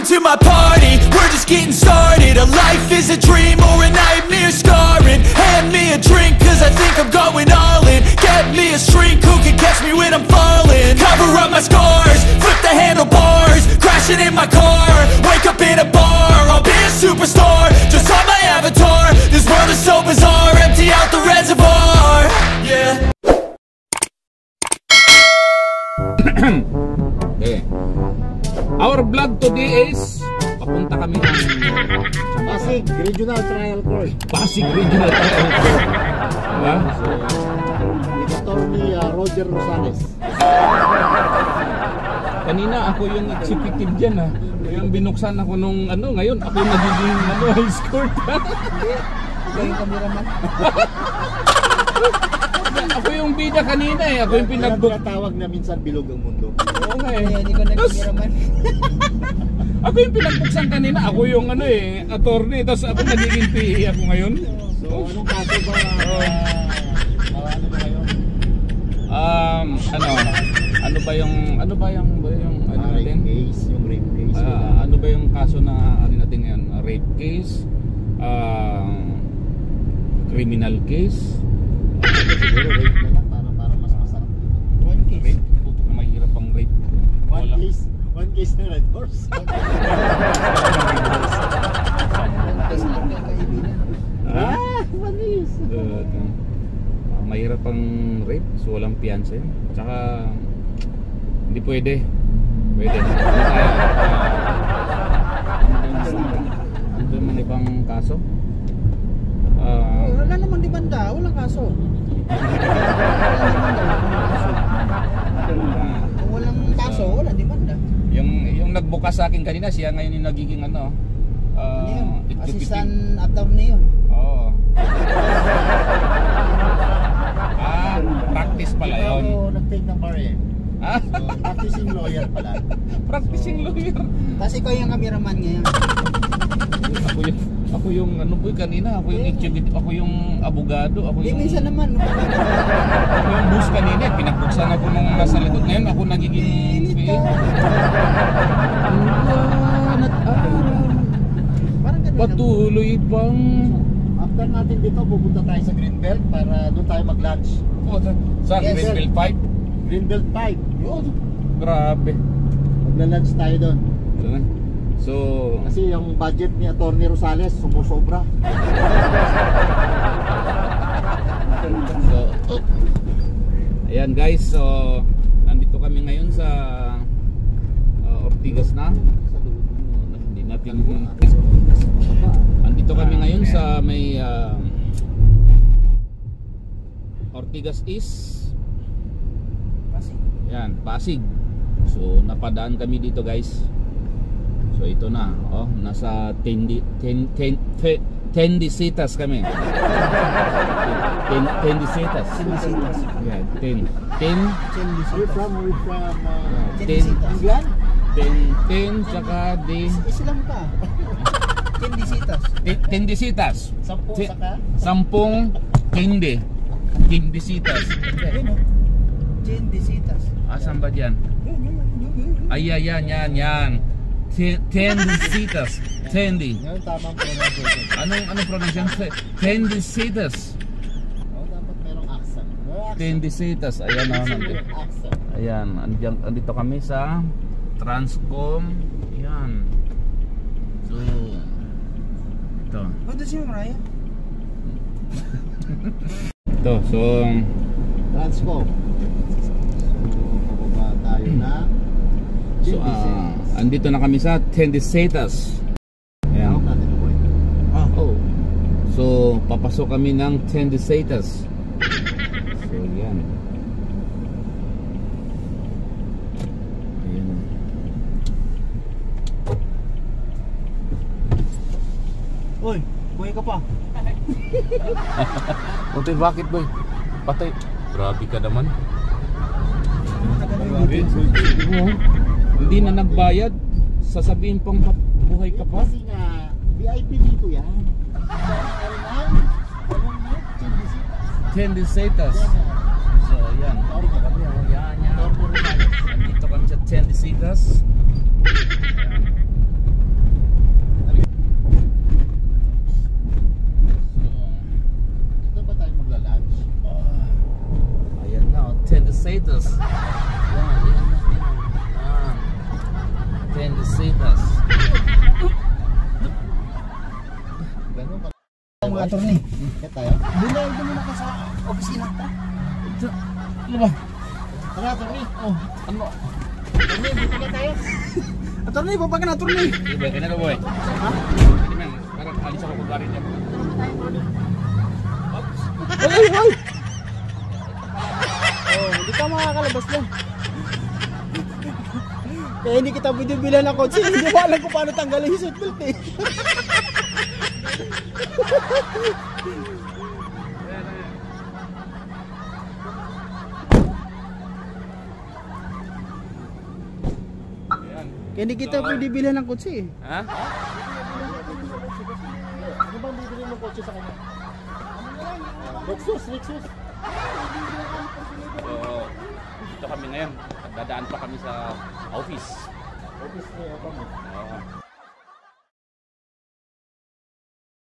to my party, we're just getting started. A life is a dream or a nightmare scarring. Hand me a drink cause I think I'm going all in. Get me a shrink who can catch me when I'm falling. Cover up my scars, flip the handlebars, crashing in my car, wake up in a bar. I'll be a superstar, just on my avatar. This world is so bizarre, empty out the reservoir. Yeah. Okay. Our vlog today is papunta kami ng Pasig Regional Trial Court. Pasig Regional Trial Court. Diba? With attorney Roger Rosales. Kanina ako yung executive dyan ha. Yung binuksan ako nung ano, ngayon ako yung nagiging high scored. Ikaw yung cameraman. Ako yung bida kanina eh. Ako yung pinagtawag na minsan bilog ang mundo. Oo nga eh. Hindi ko nag-cameraman. Ako yung pinagbuksan kanina. Ako yung ano eh, attorney. Tapos ako nagiging PE ako ngayon. So anong kaso ba? Ano ba ngayon? Ano ba yung rape case, yung rape case. Ano ba yung kaso na ano natin ngayon? Rape case, criminal case. Siguro rape na lang para mas masarap. One case. Rape, puto na mahirap ang rape. One case na Red Horse. Manis. Mahirap ang rape, so walang fiancé. Tsaka hindi pwede. Ano naman ibang kaso? Wala naman di banda, walang kaso. Kung walang kaso, wala di banda. Yung nagbukas sa akin kanina, siya ngayon yung nagiging ano? Assistant attorney yun. Oo. Practice pala yun. Oo, nag-take ng bar eh. So, practicing lawyer pala. Practicing lawyer. Kasi ikaw yung cameraman ngayon. Ako yung ano po kanina, ako yung executive, ako yung abogado, ako yung... minsan naman. Ako yung boss kanina, pinagbuksan ako nung nasa likod ngayon, ako nagiging... Patuloy bang... After natin dito, pupunta tayo sa Greenbelt para doon tayo mag-lunch. Sa Greenbelt 5? Greenbelt 5. Yun. Grabe. Magla-lunch tayo doon. So... Kasi yung budget ni Atty. Rosales sumusobra. Ayan guys, so nandito kami ngayon sa Ortigas na. Hindi natin... Andito kami ngayon sa may Ortigas East. Pasig. Yan, Pasig. So napadaan kami dito guys. So ito na, nasa Tendisitas kami. Tendisitas. Yeah, We're from England? Ten, tsaka Islam ka. Tendisitas. Sampung Tende. Tendisitas. Tendisitas. Asan ba dyan? Yan. Tendisitas. Tendi. Yan tamang pronunciation. Anong pronunciation? Tendisitas. Dapat merong accent. Tendisitas. Ayan na nandito. Ayan, andito kami sa Transcom. Ayan. So ito. Punta si Mariah. Ito, so Transcom. So bababa tayo na. So andito na kami sa Tendisitas. Ayan. So papasok kami ng Tendisitas. So yan. Ayan. Uy, buhay ka pa. Utoy, bakit boy? Patay. Grabe ka naman. Hindi na nagbayad. Sasabihin pang buhay ka pa. Kasi nga, VIP dito yan. Tendisitas. So yan. Yan. Nandito kami sa Tendisitas. status. Yan. Change the status. Ganun pa. Mga attorney. Kaya tayo. Doon muna ka sa opisina ta. Ano ba? Tara, attorney. Oh, ano? Attorney, dito na tayo. Attorney, baba ka na, attorney. Iba, ganito boy. Ha? Hindi man, parang alis ako kung garin yan. Ay! Oh, hindi ka makakalabas lang. Kaya hindi kita binubilan ng kotse. Hindi mo alam kung paano tanggalin yung seatbelt eh. Kaya hindi kita binubilan ng kotse eh. Ha? Ano bang bibili mong kotse sa kanya? Lexus. So, dito kami ngayon. Dadaan pa kami sa office. Office niya, apa mo? Oo.